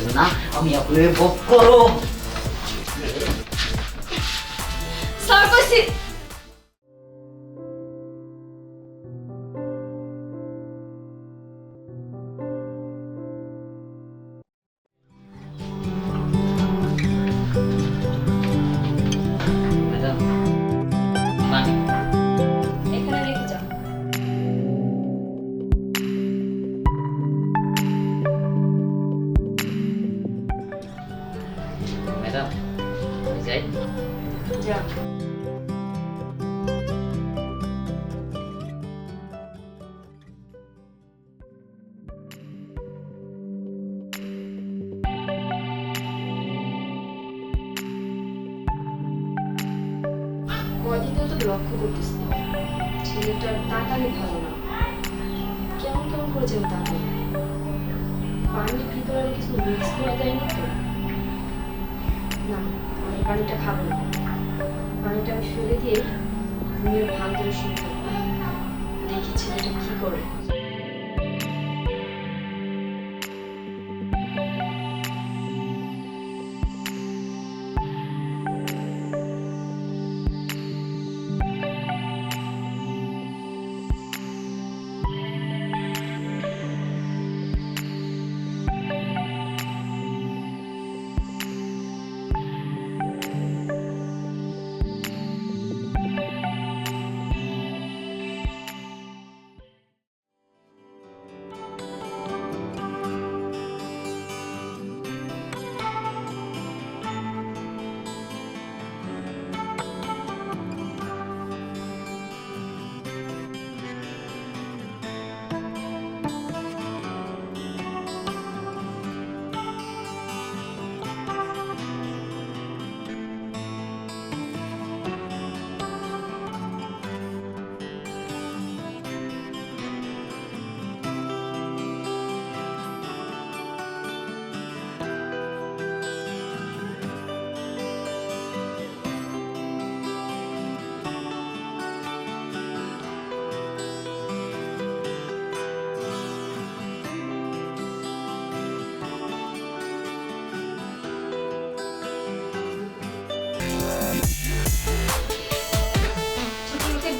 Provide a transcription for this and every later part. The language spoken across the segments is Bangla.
পারবেন না, আমি আপনার ভোগ করো। স্যার কইছি ম্যাডাম পানি। এখানে রেখে যাও। ম্যাডাম যাই। যাও। কদিন তো লক্ষ্য করতেছি ছেলেটার তাকালে ভালো না, কেমন কেমন করে যেন তাকে পানির ভিতরে আরো কিছু মিক্স করে দেয়নি তো। না, আমি পানিটা খাবো না। পানিটা আমি ফেলে দিয়ে ঘুমের ভান ধরে শুরু করবো, দেখি ছেলেটা কি করে।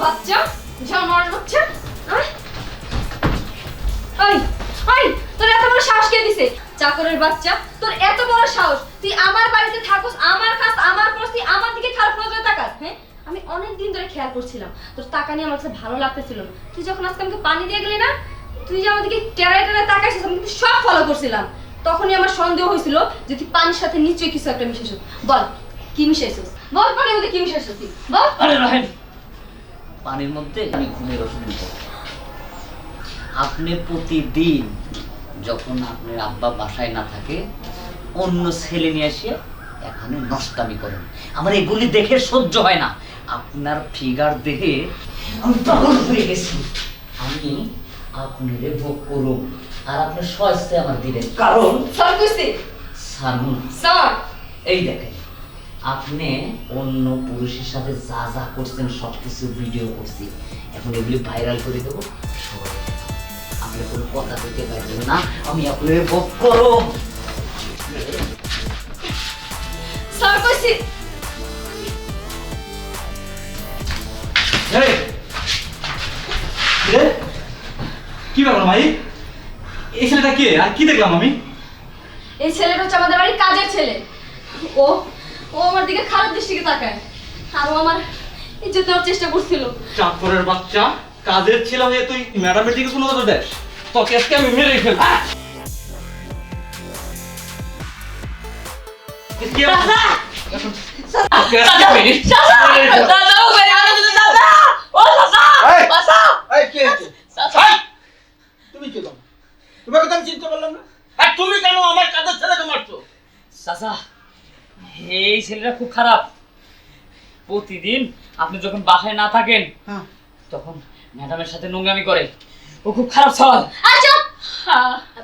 বাচ্চা জানোয়ার বাচ্চা, আই আই তোর এত বড় সাহস কে দিছে? চাকরের বাচ্চা, তোর এত বড় সাহস, তুই আমার বাড়িতে থাকস, আমার কাছে আমার পড়ছি, আমার দিকে খারাপ নজরে তাকাস। হ্যাঁ, আমি অনেক দিন ধরে খেয়াল করছিলাম তোর তাকানি আমার কাছে ভালো লাগতেছিল না। তুই যখন আজকে আমাকে পানি দিয়ে গেলি না, তুই যে আমার দিকে টেরায় টেরায় তাকাইছিস, আমি কিন্তু সব ফলো করছিলাম। তখনই আমার সন্দেহ হয়েছিল যে তুই পানির সাথে নিশ্চয়ই কিছু একটা মিশাইছিস। বল কি মিশাইছিস, বল পানির মধ্যে কি মিশাইছিস তুই বল। আরে রাহেন, পানির মধ্যে আমি ঘুমের ওষুধ দিতে। আপনি প্রতিদিন যখন আপনার আব্বা বাসায় না থাকে অন্য ছেলে নিয়ে এসে এখানে নষ্টামি করেন। আমার এগুলি দেখে সহ্য হয় না। আপনার ফিগার দেখে আমি পাগল হয়ে গেছি। আমি আপনারে ভোগ করুন আর আপনার সহজে আমার দিলেন, কারণ স্যার কইছে সানুন স্যার এই দেখেন আপনি অন্য পুরুষের সাথে যা যা করছেন সবকিছু ভিডিও করছি, এখন এগুলি ভাইরাল করে দেবো সবাই। আপনি কোনো কথা বলতে পারবেন না, আমি আপনার ভোগ করো। স্যার কইছে কি ব্যাপার ভাই? এই ছেলেটা কে আর কি দেখলাম আমি? এই ছেলেটা হচ্ছে আমাদের বাড়ির কাজের ছেলে। ও ও আমার দিকে খারাপ দৃষ্টিতে তাকায় আর ও আমার ইজ্জত নেওয়ার চেষ্টা করছিল। চাকরের বাচ্চা, কাজের ছেলে হয়ে তুই ম্যাডামের দিকে কোনো কথা দেখ? তোকে আজকে আমি মেরে ফেলবো। কি দাদা! তুমি কে বাবা? তোমাকে তো আমি চিনতে পারলাম না। আর তুমি কেন আমার কাজের ছেলেকে মারছো? চাচা, এই ছেলেটা খুব খারাপ। প্রতিদিন আপনি যখন বাসায় না থাকেন তখন ম্যাডামের সাথে নোংরামি করে। ও খুব খারাপ সওয়াল। আচ্ছা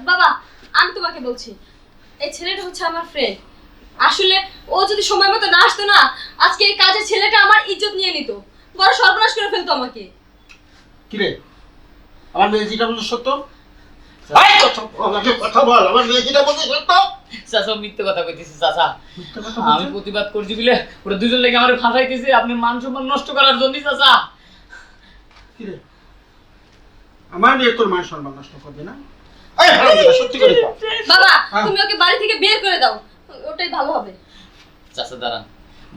বাবা, আমি তোমাকে বলছি, এই ছেলেটা হচ্ছে আমার ফ্রেন্ড। আসলে ও যদি সময় মতো না আসতো না, আজকে এই কাজের ছেলেটা আমার ইজ্জত নিয়ে নিত, বড় সর্বনাশ করে ফেলতো আমাকে। কি রে, আমার মেয়ে যেটা বলছো সত্য? ভাই কথা বল, আমার মেয়ে যেটা বলছো সত্য? চাচা মিথ্যে কথা কইতেছে চাচা। মিথ্যা কথা আমি বলছো? প্রতিবাদ করছি বলে ওরা দুজন লেগে আমার ফাঁসাইতেছে আপনি মান সম্মান নষ্ট করার জন্য চাচা। কি রে? আমার মেয়ে তোর মান সম্মান নষ্ট করবে না? এই হারামজাদা, সত্যি করে কর। বাবা হ্যাঁ। তুমি ওকে বাড়ি থেকে বের করে দাও, ওটাই ভালো হবে। চাচা দাঁড়ান,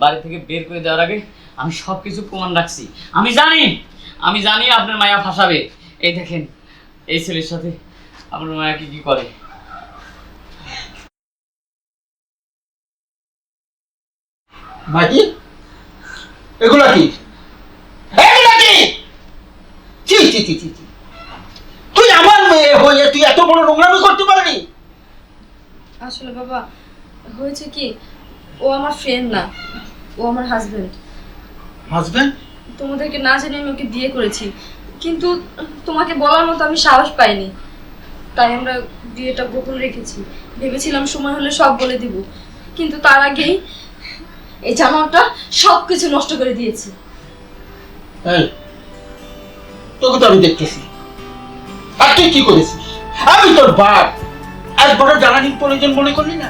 বাড়ি থেকে বের করে দেওয়ার আগে আমি সবকিছু প্রমাণ রাখছি। আমি জানি আপনার মায়া ফাঁসাবে। এই দেখেন এই ছেলের সাথে আপনার মায়া কি কি করে। মাহি, এগুলা কি? এগুলা কি? ছি ছি ছি ছি ছি। তুই আমার মেয়ে হয়ে তুই এত বড় নোংরামি করতে পারলি? আসলে বাবা হয়েছে কি, ও আমার ফ্রেন্ড না, ও আমার হাজবেন্ড। হাজবেন্ড? তোমাদেরকে না জানি আমি ওকে বিয়ে করেছি, কিন্তু তোমাকে বলার মতো আমি সাহস পাইনি, তাই আমরা বিয়েটা গোপন রেখেছি। ভেবেছিলাম সময় হলে সব বলে দিব, কিন্তু তার আগেই এই জামাটা সব কিছু নষ্ট করে দিয়েছে। এই, তোকে তো আমি দেখতেছি। আর তুই কি করেছিস? আমি তোর বাপ, আজ বড় জ্বালানির প্রয়োজন মনে করলি না?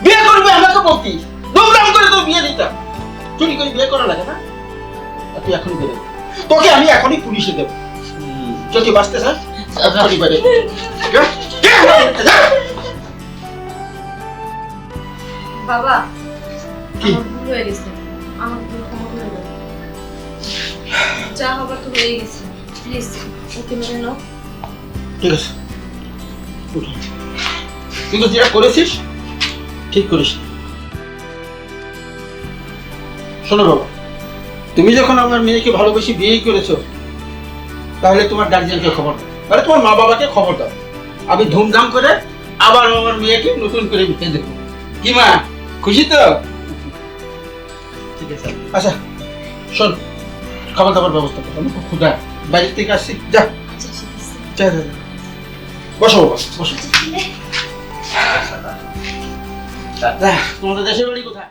বিয়ে করবি আমাকে বলতিস, নোংরামি করে তোর বিয়ে দিতাম। চুরি করে বিয়ে করা লাগে না? আর তুই এখনই বেরো, তোকে আমি এখনই পুলিশে দেবো। যদি বাঁচতে চাস এখনই বেরো। বাবা কি? আমার ভুল হয়ে গেছে, আমার ভুল ক্ষমা করে দাও। যা হবার তো হয়ে গেছে, প্লিজ ওকে মেনে নাও। ঠিক আছে, উঠ। কিন্তু যেটা করেছিস ঠিক করিস নি। শোনো বাবা, তুমি যখন আমার মেয়েকে ভালোবেসে বিয়ে করেছো, তাহলে তোমার গার্জিয়ানকে খবর দাও, তাহলে তোমার মা বাবাকে খবর দাও। আমি ধুমধাম করে আবার আমার মেয়েকে নতুন করে বিয়ে দেবো। কি মা, খুশি তো? ঠিক আছে। আচ্ছা শোন, খাবার দাবার ব্যবস্থা করো, আমি খুব ক্ষুধা, বাইরের থেকে আসছি। যা আচ্ছা ঠিক আছে। যা যা যা। বসো বাবা, বসো। তোমাদের দেশের বাড়ি কোথায়?